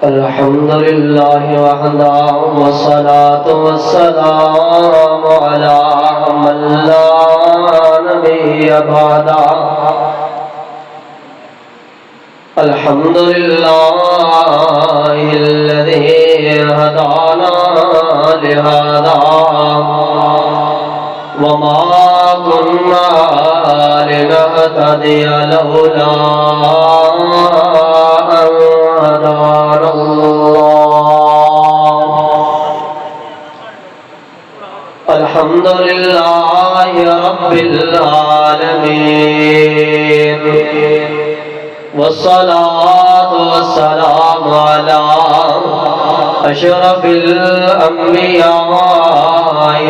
الحمد لله وحده والصلاة والسلام على من لا نبي بعده الحمد لله الذي هدانا لهذا وما كنا لنهتدي لولا أن هدانا الله الحمد لله رب العالمين والصلاة والسلام على أشرف الأنبياء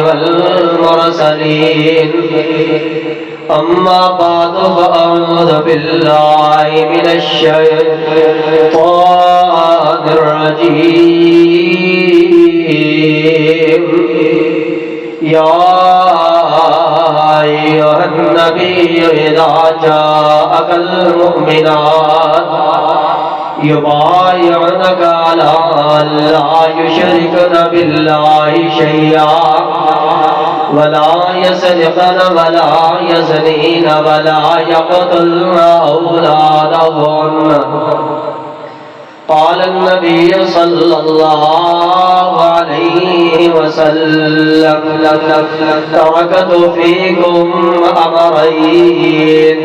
والمرسلين أما بعد فأعوذ بالله من الشيطان الرجيم يا أيها النبي إذا جاءك المؤمنات يبايعنك على أن لا يشركن بالله شيئا ولا يسرقن ولا يزنين ولا يقتلن أولادهن قال النبي صلى الله عليه وسلم تركت فيكم أمرين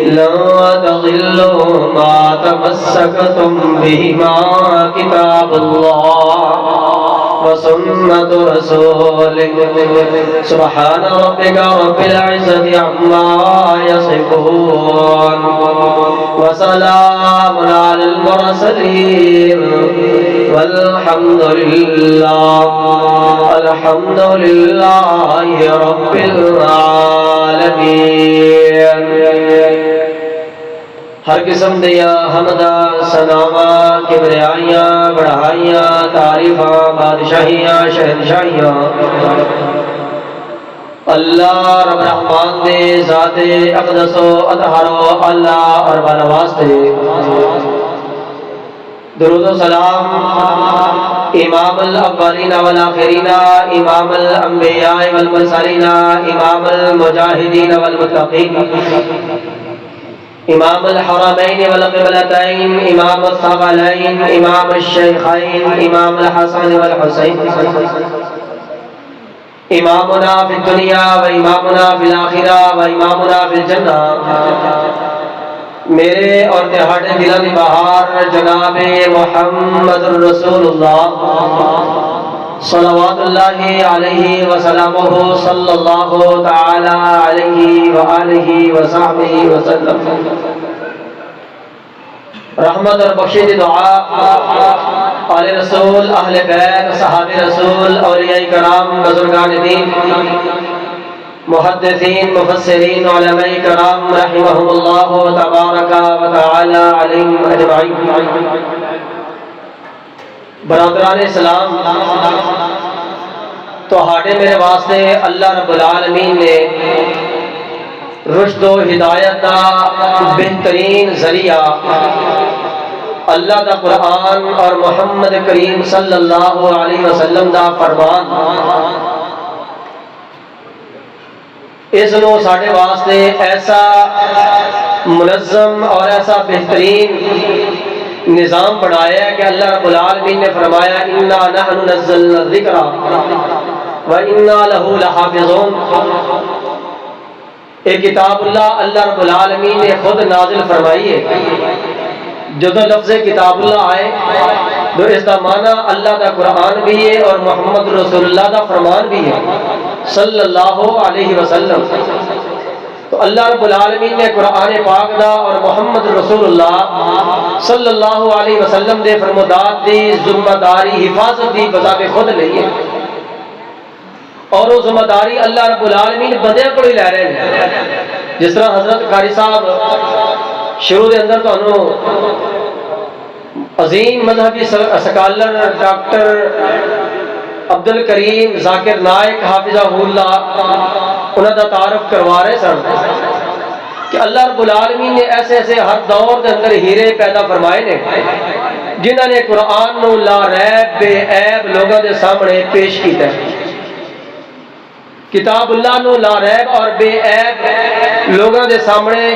لن تضلوا ما تمسكتم بهما كتاب الله وسنة رسوله سبحان ربك رب العزة عما يصفون وسلام على المرسلين والحمد لله رب العالمين ہر قسم دیا حمدہ ثناواں کبریائیاں بڑھائیاں تعریفاں بادشاہیاں شہنشاہیاں اللہ رب رحمان دے ذات اقدس و اطہر و اللہ اور واسطے درود و سلام امام الاولین والآخرین امام الانبیاء والمرسلین امام المجاہدین والمتقین امام الحرمین والقبلتین امام الثقلین امام الشیخین امام الحسن والحسین امامنا فی الدنیا و امامنا فی الآخرہ و امامنا فی الجنہ میرے اور تہاڑے دلوں کی بہار جناب محمد رسول اللہ صلوات اللہ علیہ وسلمہ صلی اللہ تعالی علیہ وآلہ وصحبہ وسلم رحمت اور بخشش دعا آل رسول اہل بیت صحابہ رسول اولیاء کرام بزرگان دین محدثین مفسرین علماء کرام رحمہم اللہ تبارک و تعالی علیہم اجمعین برادران اسلام تو ہاٹے میرے واسطے اللہ رب العالمین نے رشد و ہدایت کا بہترین ذریعہ اللہ دا قرآن اور محمد کریم صلی اللہ علیہ وسلم دا فرمان اس نو ساڑھے واسطے ایسا منظم اور ایسا بہترین نظام بڑھایا ہے کہ اللہ رب العالمین نے فرمایا اِنَّا نَحْنُ نَزَّلْنَا الذِّكْرَ وَإِنَّا لَهُ لَحَافِظُونَ ایک کتاب اللہ رب العالمین نے خود نازل فرمائی ہے جو تو لفظ کتاب اللہ آئے تو اس کا معنی اللہ دا قرآن بھی ہے اور محمد رسول اللہ دا فرمان بھی ہے صلی اللہ علیہ وسلم تو اللہ رب العالمین نے قرآن پاک دا اور محمد رسول اللہ صلی اللہ علیہ وسلم دے فرمودات دی ذمہ داری حفاظت دی بذات خود لئی ہے اور وہ ذمہ داری اللہ رب العالمین بندے کو ہی لے رہے ہیں جس طرح حضرت قاری صاحب شروع دے اندر تو عظیم مذہبی سکالر ڈاکٹر عبد الکریم ذاکر نائک حافظہ اللہ انہوں کا تعارف کروا رہے سن کہ اللہ رب العالمین نے ایسے ایسے ہر دور کے اندر ہیرے پیدا فرمائے نے جنہوں نے قرآن نو لا ریب بے عیب لوگوں کے سامنے پیش کیتا ہے. کتاب اللہ نو لا ریب اور بے عیب لوگوں کے سامنے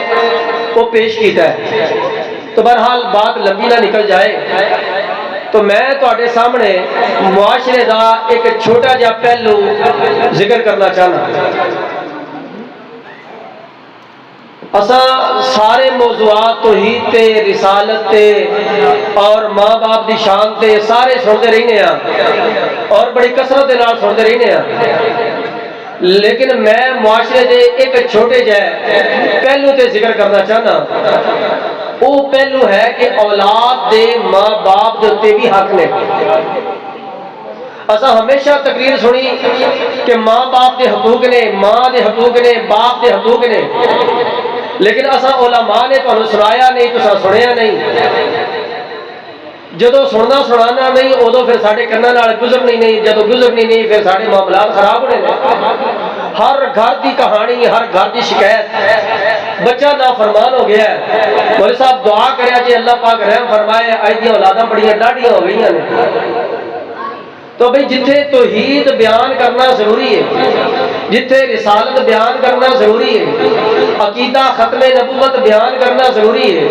وہ پیش کیتا ہے. تو بہرحال بات لمبی نہ نکل جائے تو میں تواڈے سامنے معاشرے دا ایک چھوٹا جا پہلو ذکر کرنا چاہنا. اساں سارے موضوعات توحید تے رسالت تے اور ماں باپ دی شان تے سارے سنتے رہنے ہیں اور بڑی کثرت دے نال سنتے رہنے ہیں، لیکن میں معاشرے دے ایک چھوٹے جائے پہلو تے ذکر کرنا چاہنا. وہ پہلو ہے کہ اولاد دے ماں باپ دے تے بھی حق نے. اساں ہمیشہ تقریر سنی کہ ماں باپ دے حقوق نے، ماں دے حقوق نے، باپ دے حقوق نے، لیکن اساں علماء نے تانوں سنایا نہیں، تساں سنیا نہیں. جدو سننا سنانا نہیں ادو پھر سارے کنا نال گزرنی نہیں، جدو گزرنی نہیں پھر سارے معاملات خراب ہونے. ہر گھر کی کہانی، ہر گھر کی شکایت، بچہ نافرمان ہو گیا ہے. مولوی صاحب دعا کریا جی اللہ پاک رحم فرمائے، اج دی اولاداں بڑیاں ڈاڈیاں ہو گئی ہیں. تو بھئی جتھے توحید بیان کرنا ضروری ہے، جتھے رسالت بیان کرنا ضروری ہے، عقیدہ ختم نبوت بیان کرنا ضروری ہے،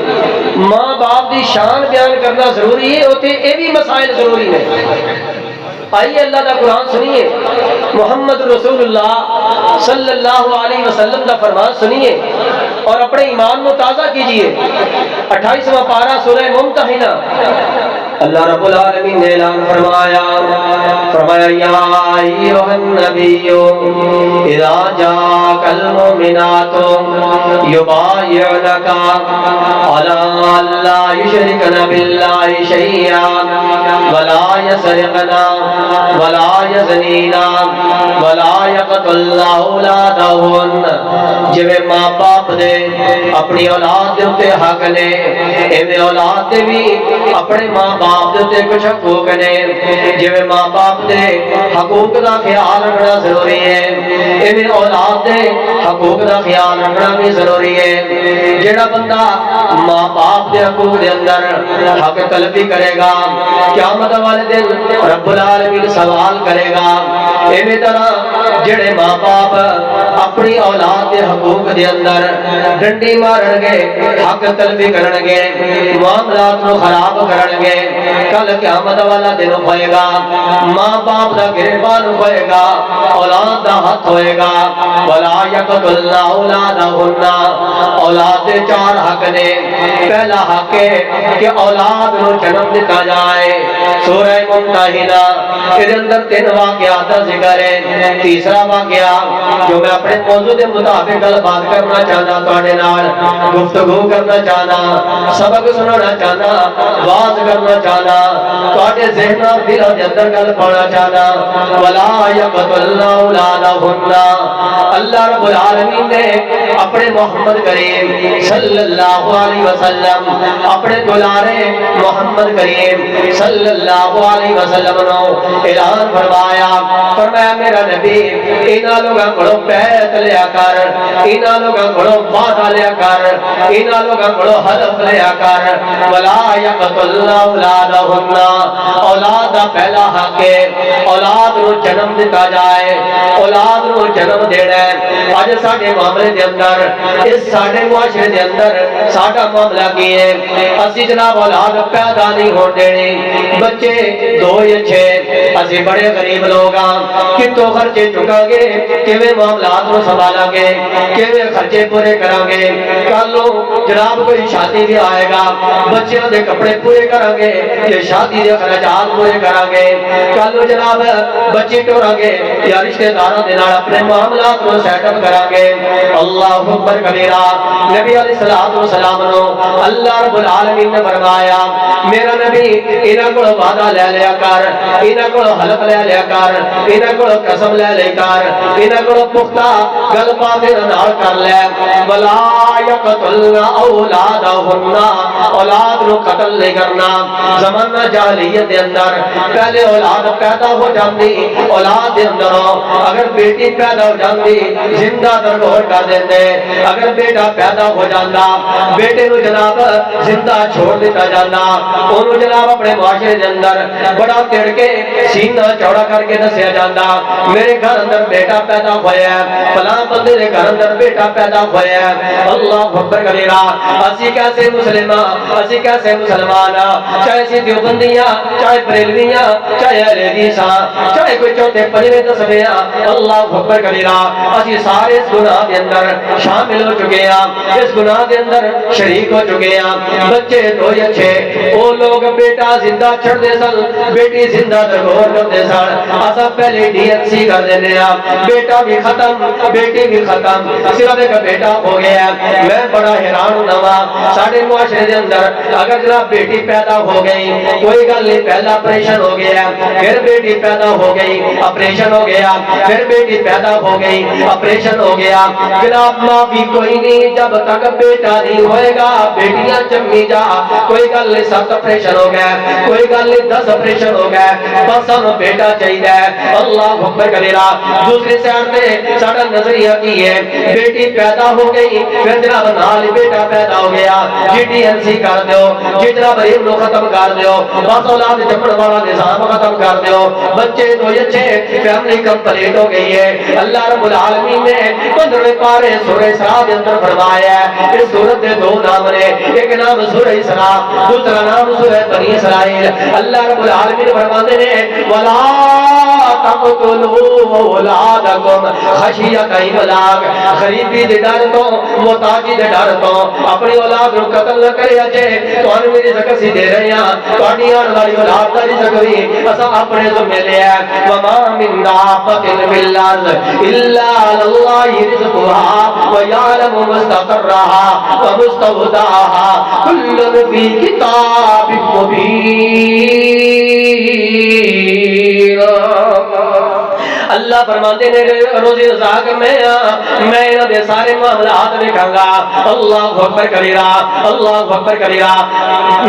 ماں باپ دی شان بیان کرنا ضروری ہے، اوتے اے بھی مسائل ضروری ہیں. آئیے اللہ کا قرآن سنیے، محمد رسول اللہ صلی اللہ علیہ وسلم کا فرمان سنیے اور اپنے ایمان کو تازہ کیجئے. 28واں پارہ سورہ ممتحنہ اللہ رب العالمین نے اعلان فرمایا یا ایھا النبی اذا جاءک المؤمنات یبایعنک علی الا یشرکن باللہ شیئا ولا یسرقن ولا یزنین ولا یقتلن اولادہن. جویں ماں باپ دے اپنی اولاد دے اوتے حق نے، ایویں اولاد دے بھی اپنے ماں باپ دے کچھ حقوق نے. جویں ماں باپ دے حقوق دا خیال رکھنا ضروری ہے، ایویں اولاد دے حقوق دا خیال رکھنا بھی ضروری ہے. جڑا بندہ ماں باپ دے حقوق دے اندر حق طلبی کرے گا، قیامت والے دن رب العالمین سوال کرے گا. ایویں طرح جڑے ماں باپ اپنی اولاد دے حقوق دے اندر ڈنڈی مارن گے، حق طلبی کرن گے، معاملات نو خراب کرن گے، کل قیامت والا دن ہوئے گا. ماں باپ دا گریبان ہوئے گا، اولاد دا ہاتھ ہوئے گا. ولا یقتلن اولادہن. اولاد دے 4 حق نے. پہلا حق ہے کہ اولاد نو جنم دتا جائے. سورہ ممتحنہ اس اندر 3 واقعات کا ذکر ہے. تیسرا واقعہ جو میں اپنے موضوع کے مطابق بات کرنا چاہنا، تواڈے نال گفتگو کرنا چاہنا، سبق سنانا چاہنا، واز کرنا چاہنا، تواڈے ذہن اور دل دے اندر گل پانا چاہنا. ولا یقتلن اولادہن. اللہ رب العالمین نے اپنے محمد کریم صلی اللہ علیہ وسلم، اپنے دلارے محمد کریم صلی اللہ علیہ وسلم نو اعلان فرمایا میرا نبی انہاں لوگاں کولوں بیعت لیا کر، انہاں لوگاں کولوں وعدہ لیا کر، انہاں لوگاں کولوں حلف لیا کر. ولا یقتلن اولادہن. اولاد دا پہلا حق ہے اولاد نو جنم دتا جائے، اولاد نو جنم دینا ہے. اج ساڈے معاملے دے اندر، اس ساڈے معاشرے دے اندر ساڈا معاملہ کی ہے، اسی جناب اولاد پیدا نہیں ہون دینی. بچے 2 یا 6، اسی بڑے غریب لوگ ہاں، کتوں خرچے چکاں گے، کیویں معاملات نو سنبھالاں گے، کیویں خرچے پورے کراں گے. کل جناب کوئی شادی بھی آئے گا، بچیاں دے کپڑے پورے کراں گے، یہ شادی دے اخراجات پورے کراں گے. کل جناب بچی ٹوراں گے یا رشتہ داراں دے نال اپنے معاملات نو سیٹ اپ کراں گے. اللہ اکبر کبیرہ. نبی علیہ الصلوۃ والسلام نو اللہ رب العالمین نے فرمایا میرا نبی انہاں کول وعدہ لے لیا کر، انہاں کول حلف لے لیا کر، انہاں کول قسم لے لے کر، انہاں کول پختہ گل بات نال کر لے. ولا یقتلن اولادہن، اولاد نو قتل نہیں کرنا۔ زمانہ جاہلیت دے اندر پہلے اولاد پیدا ہو جاندی، اولاد دے اندر اگر بیٹی پیدا ہو جاندی زندہ درگور کر دیندے، اگر بیٹا پیدا ہو جاندا بیٹے نو جناب زندہ چھوڑ دیتا جانا، انہوں جناب اپنے معاشرے دے اندر بڑا تڑ کے سینہ چوڑا کر کے دسیا جاندہ میرے گھر اندر بیٹا پیدا ہویا ہے، فلاں بندے دے گھر اندر بیٹا پیدا ہویا ہے۔ اللہ اکبر کبیرہ۔ اسی کیسے مسلمان، اسی کیسے مسلمان، چاہے سی دیوبندیاں، چاہے بریلویاں، چاہے اہل حدیثاں، چاہے کوئی چوتھے پنجویں دسویں، اللہ اکبر کبیرہ، اسی سارے اس گناہ کے اندر شامل ہو چکے ہیں، اس گناہ کے اندر شریک ہو چکے ہیں۔ بچے دو اچھے وہ لوگ بیٹا زندہ چھڑ دے سن، بیٹی زندہ درگور کر دے سن، اسا پہلے ڈی این سی کر دینے ہیں، بیٹا بھی ختم بیٹی بھی ختم، صرف ایک بیٹا ہو گیا۔ میں بڑا حیران ہوا ساڑھے معاشرے دے اندر اگر جناب بیٹی پیدا ہو گئی کوئی گل نہیں، پہلا آپریشن ہو گیا، پھر بیٹی پیدا ہو گئی آپریشن ہو گیا، پھر بیٹی پیدا ہو گئی آپریشن ہو گیا۔ جناب ماں بھی کوئی نہیں جب تک بیٹا نہیں ہوئے گا، بیٹیاں جمی جا، کوئی گل نہیں 7 آپریشن ہو گئے، کوئی گل نہیں 10 آپریشن ہو گئے، بس ہم بیٹا چاہیے۔ اللہ اکبر کبیرہ۔ دوسری سائڈ پہ ساڑھا نظریہ کی ہے بیٹی پیدا ہو گئی پھر جناب نال بیٹا پیدا ہو گیا، جی ٹی این سی کر دیو، جی جناب ریب نو ختم کر دیو، بس اولاد جمن والا نظام ختم کر دیو، بچے دو اچھے، فیملی کمپلیٹ ہو گئی ہے۔ اللہ رب العالمین نے 15ویں پارے سورہ اسراء کے اندر فرمایا ہے اس سورت کے 2 نام نے، ایک نام سورہ اسراء، دوسرا نام سورہ بنی اسرائیل۔ اللہ رب العالمین فرماتے ہیں وَلَا تَقْتُلُوا أَوْلَادَكُمْ خَشْيَةَ إِمْلَاقٍ، غریبی دے ڈر تو، محتاجی دے ڈر تو اپنی اولاد نو قتل نہ کرے اجے تانوں میری رزق سی دے رہے ہیں، تہاڈی آن والی اولاد دا رزق بھی اساں اپنے ذمہ لیا ہے۔ وَمَا مِن دَابَّةٍ فِي الْأَرْضِ إِلَّا عَلَى اللَّهِ رِزْقُهَا وَيَعْلَمُ مُسْتَقَرَّهَا وَمُسْتَوْدَعَهَا كُلٌّ فِي كِتَابٍ مُبِينٍ۔ اللہ فرماتے ہیں روزی رزاق میں انہاں دے سارے معاملات دیکھاں گا۔ اللہ اکبر کبیرہ، اللہ اکبر کبیرہ۔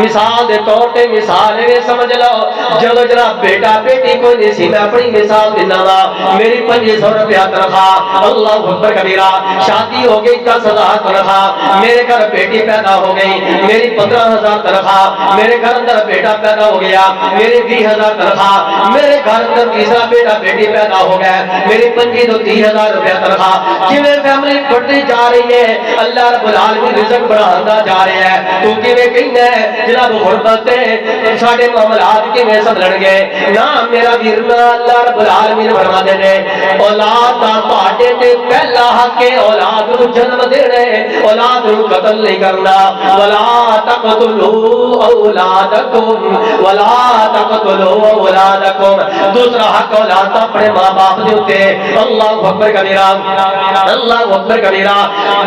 مثال دے طور تے مثال میں سمجھ لو جب جناب بیٹا بیٹی کوئی نہیں سی، میں اپنی مثال دینا وا، میری 500 روپیہ تنخواہ، اللہ اکبر کبیرہ، شادی ہو گئی 10,000 تنخواہ، میرے گھر بیٹی پیدا ہو گئی میری 15,000 تنخواہ، میرے گھر اندر بیٹا پیدا ہو گیا میری 20,000 تنخواہ، میرے گھر اندر تیسرا بیٹا بیٹی پیدا ہو گیا میری 25,000 روپیہ تنخواہ۔ جویں فیملی بڑھتی جا رہی ہے اللہ رب العالمین رزق بڑھاتا جا رہا ہے، تو کیویں کہنا ہے جناب غربت ہے ساڈے معاملات کیویں سمجھن گے؟ نہ میرا ویر نہ، اللہ رب العالمین فرماتے ہیں اولاد دا تہاڈے تے پہلا حق ہے اولاد نو جنم دینا ہے، اولاد نو قتل نہیں کرنا۔ ولا تقتلوا اولادکم ولا تقتلوا اولادکم، دوسرا حق اولاد دا اپنے ماں باپ دے ہوتے۔ اللہ اکبر کبیرہ، اللہ اکبر کبیرہ۔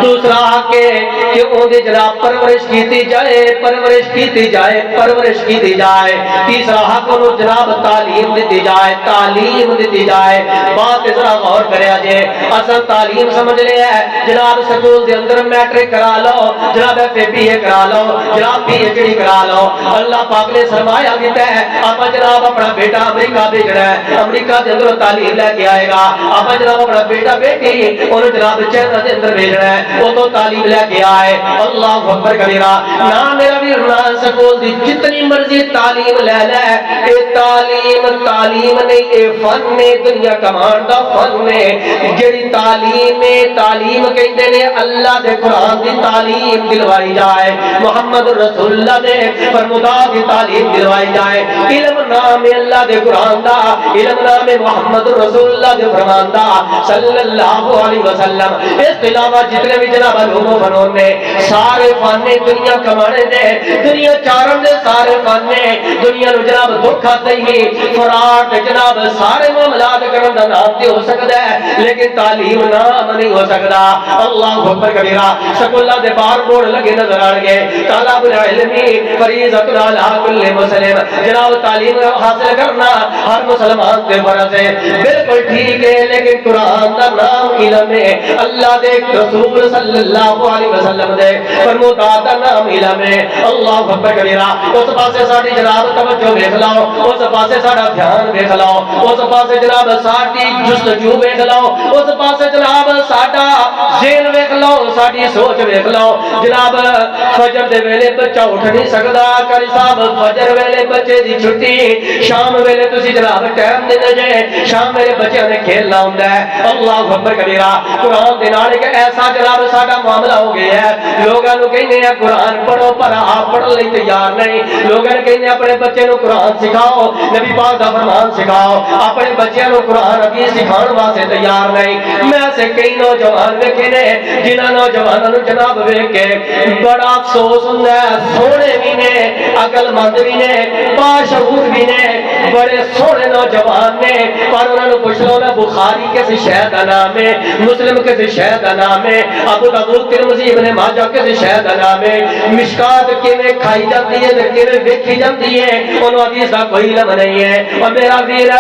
دوسرا حق ہے کہ اون دی جناب پرورش کیتی جائے، پرورش کیتی جائے، پرورش کیتی جائے۔ تیسرا حق انہوں جناب تعلیم دیتی جائے، تعلیم دیتی جائے۔ بات ذرا غور کرے جے، اصل تعلیم سمجھ لے ہے جناب سکول دے اندر میٹرک کرا لو، جناب ایف اے بی اے کرا لو، جناب پی ایچ ڈی کرا لو۔ اللہ پاک نے سرمایہ دیتا ہے، آپ جناب اپنا بیٹا امریکہ بھیجنا ہے، امریکہ دے اندر تعلیم لے کے آئے گا، آپ جناب اپنا بیٹا بیٹی انہوں جناب چینہ دے اندر بھیجنا ہے، وہ تو تعلیم لے کے آئے۔ اللہ اکبر کبیرہ۔ نہ میرا بھی رنان سکول دی جتنی مرضی تعلیم لے لے، اے تعلیم تعلیم نہیں، اے فن نے، دنیا کمان دا فن نے۔ جڑی تعلیم تعلیم کہندے نے اللہ دے قرآن دی تعلیم دلوائی جائے، محمد رسول اللہ دے فرمودا دی تعلیم دلوائی جائے۔ علم نام اللہ دے قرآن دا، علم نام محمد رسول اللہ دے فرمان دا صلی اللہ علیہ وسلم۔ اس کے علاوہ جتنے بھی جناب علوم و فنون نے سارے فن نے دنیا کمانے دے، دنیا چارن دے سارے فن نے دنیا نو جناب دھوکا دئی فراڈ جناب سارے معاملات کرن دا نام تے ہو سکدا ہے لیکن تعلیم نام نہیں ہو سکدا۔ اللہ اکبر کبیرہ۔ سکولاں دے باہر بورڈ لگے نظر آن گے طلب العلم فریضۃ علی کل مسلم، جناب تعلیم حاصل کرنا ہر مسلمان تے فرض ہے، بالکل ٹھیک ہے، لیکن قرآن دا نام علم ہے، اللہ دے رسول صلی اللہ علیہ وسلم دے فرمودا دا نام علم ہے۔ اللہ اکبر کبیرہ، اس پاسے ساڈی جناب توجہ ویکھ لاؤ، اس پاسے ساڈا دھیان ویکھ لاؤ، اس پاسے جناب ساڈی جستجو ویکھ لاؤ، اس پاسے جناب ساڈا ذہن ویکھ لاؤ، ساڈی سوچ ویکھ لاؤ۔ جناب فجر دے ویلے بچہ اٹھ نہیں سکدا، کری صاحب فجر ویلے بچے دی چھٹی، شام ویلے تسی جناب ٹائم دے جے، شام ویلے بچیاں نے کھیلنا ہوندا ہے۔ اللہ اکبر کبیرہ، قرآن دے نال ایک ایسا جناب ساڈا معاملہ ہو گیا ہے، لوگاں نوں کہندے ہیں قرآن پڑھو پر آپ پڑھن لئی تیار نہیں، لوگاں نے کہندے اپنے بچے نوں قرآن سکھاؤ، نبی پاک دا فرمان سکھاؤ، اپنے بچیاں نوں قرآن حدیث سکھاؤن واسطے تیار نہیں۔ میں سے کئی نوجوان ویکھے نے جنہاں نوجواناں نوں جناب ویکھ کے بڑا افسوس ہوندا ہے، سونے بھی نے، عقل مند بھی نے، باشعور بھی نے، بڑے سونے نوجوان نے، پر انہاں نوں پوچھ لو نا بخاری کس شہر دا نام ہے، مسلم کس شہر دا نام ہے، ابو داؤد ترمذی ابن ماجہ کس شہر دا نام ہے، مشکات کیویں کھائی جاتی ہے تے کیویں ویکھی جاتی ہے، انہوں حدیث دا کوئی علم نہیں ہے۔ اور میرا ویر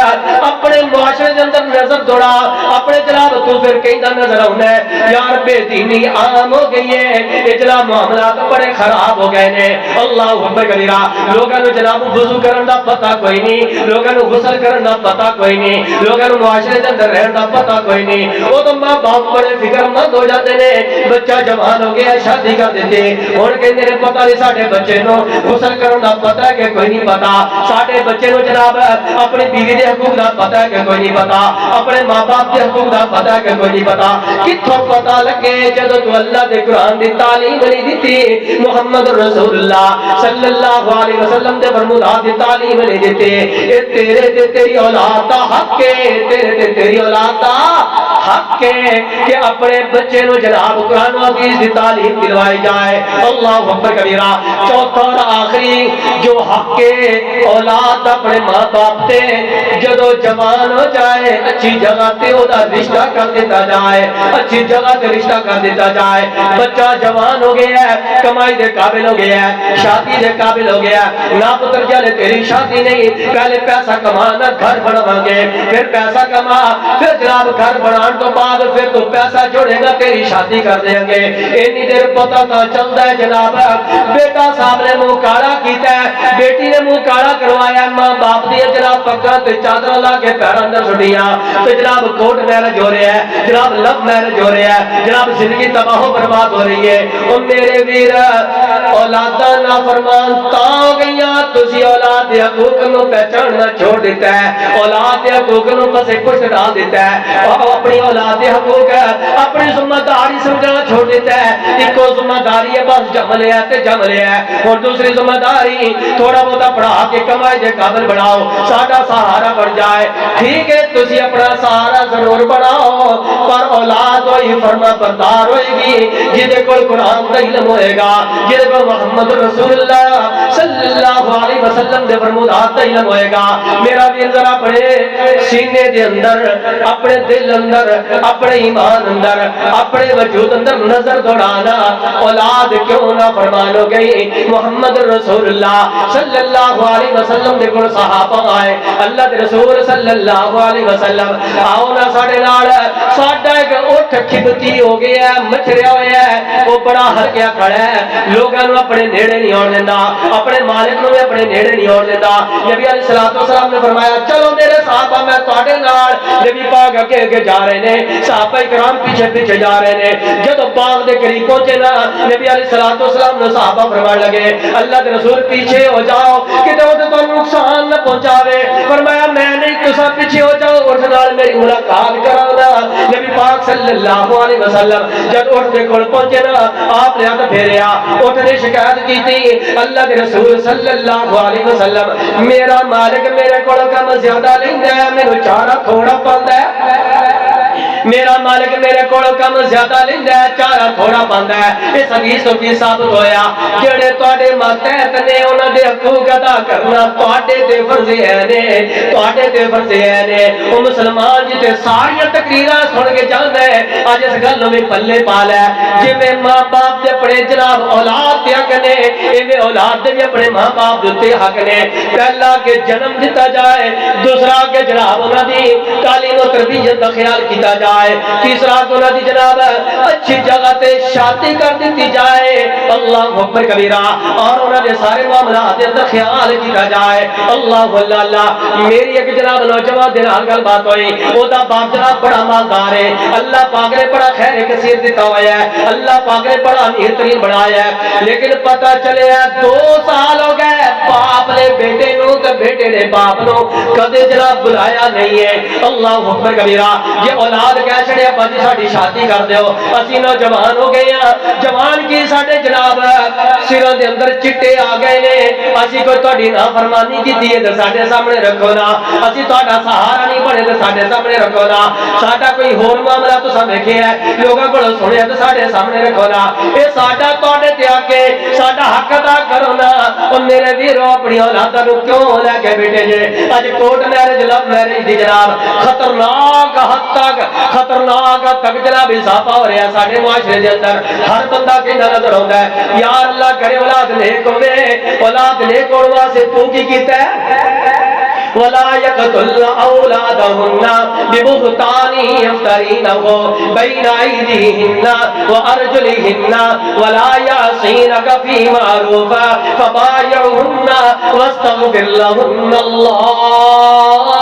اپنے معاشرے دے اندر نظر دوڑا، اپنے جناب تو پھر کہندا نظر آوندا ہے یار بے دینی عام ہو گئی ہے، اجلا معاملات بڑے خراب ہو گئے نے۔ اللہ اکبر کبیرہ، لوگاں نوں جناب وضو کرن دا پتہ کوئی نہیں، لوگاں نوں غسل کرن دا پتہ کوئی نہیں، لوگاں نوں معاشرے دے اندر رہن دا پتہ کوئی نہیں۔ او تو ماں باپ بڑے فکر مند ہو جاتے نے، بچہ جوان ہو گیا شادی کر دیتے، ہن کہندے نے پتہ نہیں ساڈے بچے نوں غسل کرن دا پتہ ہے کہ کوئی نہیں پتا، ساڈے بچے نوں جناب اپنی بیوی دے حقوق دا پتہ ہے کہ کوئی نہیں پتا، اپنے ماں باپ دے حقوق دا پتہ ہے کہ کوئی نہیں پتا۔ کتھوں پتہ لگے جدوں تو اللہ دے قرآن دی تعلیم نہیں دتی، محمد رسول اللہ صلی اللہ علیہ وسلم دے فرمودات دی تعلیم نہیں دیتے، اے تیرے تے تیری اولاد دا حق ہے، تیرے تے تیری اولاد دا حق ہے کہ اپنے بچے نو جناب قرآن و حدیث دی تعلیم دلوائی جائے۔ اللہ اکبر کبیرہ، چوتھا اور آخری جو حق ہے اولاد اپنے ماں باپ تے جدو جوان ہو جائے اچھی جگہ تے او دا رشتہ کر دیتا جائے، اچھی جگہ تے رشتہ کر دیتا جائے۔ بچہ جوان ہو گیا ہے، کمائی دے قابل ہو گیا ہے، شادی دے قابل ہو گیا ہے، نا پتر جلے تیری شادی نہیں، پہلے پیسہ کمانا گھر بنوا گے، پھر پیسہ کما، پھر جناب گھر بنان تو بعد پھر تو پیسہ جوڑے گا تیری شادی کر دیں گے۔ اینی دیر پتہ تا چلتا ہے جناب بیٹا صاحب نے منہ کالا کیتا ہے، بیٹی نے منہ کالا کروایا، ماں باپ دی جناب پگاں تے چادر لا کے پیراں اندر سٹیاں، تے جناب کورٹ میرج ہو رہا ہے، جناب لو میرج ہو رہا ہے، جناب زندگی تباہ و برباد ہو رہی ہے۔ او میرے ویر اولاداں نافرمان تا ہو گئیاں، تسی اولاد دے حقوق نو پہچاننا چھوڑ دیتا ہے، اولاد دے حقوق نو پسے پشت ڈال دیتا ہے، اور اپنی اولاد دے حقوق اپنی ذمہ داری سمجھنا چھوڑ دیتا ہے۔ ایک ذمہ داری ہے بس جم لیا تے جم لیا ہے، اور دوسری ذمہ داری تھوڑا بہت پڑھا کے کمائی دے قابل بناؤ، ساڈا سہارا بن جائے۔ ٹھیک ہے تسی اپنا سہارا ضرور بناؤ، پر اولاد ہوئی فرما بردار ہوئے گی جہدے کول قرآن دا علم ہوئے گا، جہدے کول محمد رسول اللہ صلی اللہ علیہ وسلم دے فرمودات دا علم ہوئے گا۔ میرا ویر ذرا اپنے سینے دے اندر، اپنے دل اندر، اپنے ایمان اندر، اپنے وجود اندر نظر دوڑانا، اولاد کیوں نہ فرمان ہو گئی۔ محمد رسول اللہ صلی اللہ علیہ وسلم دے کول صحابہ آئے، اللہ دے رسول صلی اللہ علیہ وسلم آؤ نا ساڈے نال، ساڈا ایک اٹھ کھبتی ہو گیا ہے، مچھریا ہوا ہے، وہ بڑا ہلکیا کھڑا ہے، لوگاں نوں اپنے نیڑے نہیں آن دیندا، اپنے مالک نوں اپنے نیڑے نہیں آن دیندا۔ نبی علیہ الصلوۃ والسلام نے فرمایا چلو میرے صحابہ میں تواڈے نال، نبی پاک اگے اگے جا رہے نے، صحابہ کرام پیچھے پیچھے جا رہے نے۔ جدو باغ دے قریب پہنچے نا، نبی علیہ الصلوۃ والسلام نے صحابہ فرمان لگے اللہ کے رسول پیچھے ہو جاؤ کہ تو نقصان نہ پہنچاوے۔ فرمایا میں نہیں، تساں پیچھے ہو جاؤ، اس نال میری ملاقات کرانا۔ نبی پاک صلی اللہ علیہ وسلم جب اٹھ کے کول پہنچے نا، آپ نے ہاتھ پھیریا، اٹھ نے شکایت کی تھی اللہ کے رسول صلی اللہ علیہ وسلم میرا مالک میرے کول کم زیادہ لیندا ہے، مینوں چارہ تھوڑا پاندا ہے۔ میرا مالک میرے کولوں کم زیادہ لیندا ہے چارہ تھوڑا پاندا ہے اس حدیث تو کی ثابت ہویا جڑے تواڈے ماتحت نے انہاں دے حقوق ادا کرنا تواڈے تے فرض ہے تواڈے تے فرض ہے او مسلمان جتے ساری تقریراں سن کے جاندا ہے اج اس گل نوں بھی پلے پا لے جویں ماں باپ تے اپنے جناب اولاد تے حق نے ایویں اولاد دے بھی اپنے ماں باپ دے حق نے پہلا کہ جنم دتا جائے دوسرا کہ جناب انہاں دی تعلیم و تربیت دا خیال کیتا جائے تیسرا کہ انہاں دی جناب اچھی جگہ تے شادی کر دیتی جائے اللہ اکبر کبیرہ اور انہاں دے سارے معاملات دے خیال کیتا جائے اللہ اللہ میری ایک جناب نوجوان دے نال گل بات ہوئی او دا باپ جناب بڑا مالدار ہے اللہ پاک نے بڑا خیر کثیر دیتا ہوا ہے اللہ پاک نے بڑا امیر ترین بنایا ہے لیکن پتہ چلے 2 سال ہو گئے باپ نے بیٹے نو تے بیٹے نے باپ نو کدے جناب بلایا نہیں ہے اللہ اکبر کبیرہ یہ اولاد کہہ چھڑے ابا جی ساڈی شادی کر دیو اسی نوجوان ہو گئے ہیں جوان کی ساڈے جناب سراں دے اندر چٹے آ گئے نے اسی کوئی تہاڈی نافرمانی کیتی ہے تے ساڈے سامنے رکھو نا اسی تہاڈا سہارا نہیں بنے تے ساڈے سامنے رکھو نا ساڈا کوئی ہور معاملہ تساں ویکھیا ہے لوکاں کولوں سنیا تے ساڈے سامنے رکھو نا اے ساڈا تہاڈے تے آ کے ساڈا حق ادا کرو نا او میرے ویرو اپنی اولاداں نوں کیوں لے کے بیٹھے جے اج کورٹ میرج لو میرج دی جناب خطرناک حد تک جناب اضافہ ہو رہا ہے ساڈے معاشرے دے اندر ہر بندہ کہندا نظر آوندا ہے یا اللہ کرے اولاد نیک ہوے اولاد نیک ہون واسطے تو کی کیتا ہے ولا يقتل اولادهن ببهتان يفترينه بين ايديهن وارجلهن ولا يعصينك في معروف فبايعهن واستغفر لهن الله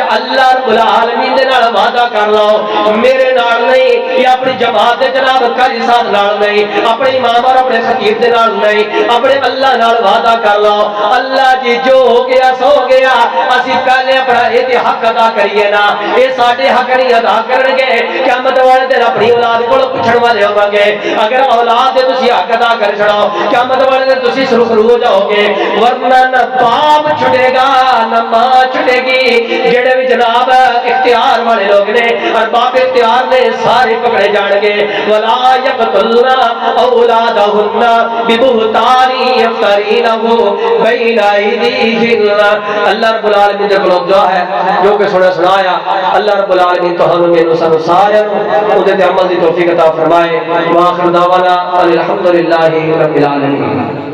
اللہ رب العالمین دے نال وعدہ کر لو میرے نال نہیں یا اپنی جماعت دے جناب قاری صاحب نال نہیں اپنے امام اور اپنے خطیب دے نال نہیں اپنے اللہ نال وعدہ کر لو اللہ جی جو ہو گیا سو گیا اسی پہلے اپنا یہ حق ادا کریے نا یہ ساڈے حق نہیں ادا کرن گے قیامت والے دن اپنی اولاد کول پوچھن والے ہون گے اگر اولاد دے تسی حق ادا کر چھڑاؤ قیامت والے دن تسی سرخرو ہو جاؤ گے ورنہ نہ باپ چھٹے گا نہ ماں چھٹے گی جڑے بھی جناب اختیار والے لوگ نے اور باپ اختیار نے سارے پکڑے جان گے ولا یقتلنا اولادهن ببهتان یفترینه بین ایدیہن اللہ رب العالمین دے کولوں دعا ہے جو کہ سنایا اللہ رب العالمین تہانوں مینوں سانوں سارے نوں تے عمل دی توفیق عطا فرمائے واخر دعوانا الحمدللہ رب العالمین